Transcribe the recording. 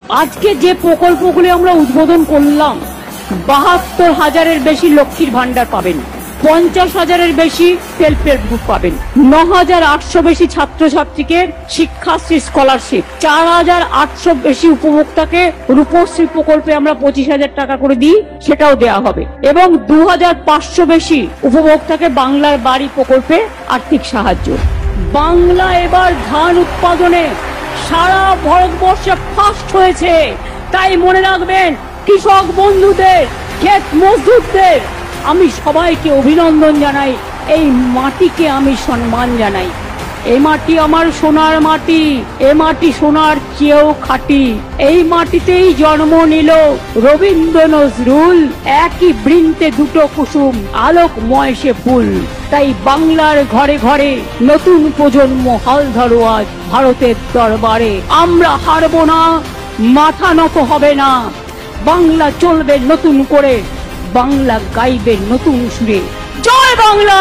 আজকে যে প্রকল্পগুলি আমরা উদ্বোধন করলাম, ৭২,০০০-এর বেশি লক্ষ্মীর ভান্ডার পাবেন, ৫০,০০০-এর বেশি সেলফ হেল্প গ্রুপ পাবেন, ৯,৮০০ বেশি ছাত্রছাত্রীকে শিক্ষাশ্রী স্কলারশিপ, ৪,৮০০ বেশি উপভোক্তাকে রূপশ্রী প্রকল্পে আমরা ২৫,০০০ টাকা করে দিই, সেটাও দেওয়া হবে, এবং ২,৫০০ বেশি উপভোক্তাকে বাংলার বাড়ি প্রকল্পে আর্থিক সাহায্য। বাংলা এবার ধান উৎপাদনে সারা ভারতবর্ষে ফার্স্ট হয়েছে। তাই মনে রাখবেন, কৃষক বন্ধুদের, ক্ষেত মজদুরদের আমি সবাইকে অভিনন্দন জানাই, এই মাটিকে আমি সম্মান জানাই। এই মাটি আমার সোনার মাটি, এ মাটি সোনার চেয়েও খাঁটি। এই মাটিতেই জন্ম নিল রবীন্দ্র নজরুল, একই বৃন্তে দুটো কুসুম, আলোকময় সে ফুল। তাই বাংলার ঘরে ঘরে নতুন প্রজন্ম হাল ধরো আজ ভারতের দরবারে। আমরা হারবো না, মাথা নত হবে না। বাংলা চলবে নতুন করে, বাংলা গাইবে নতুন সুরে। জয় বাংলা।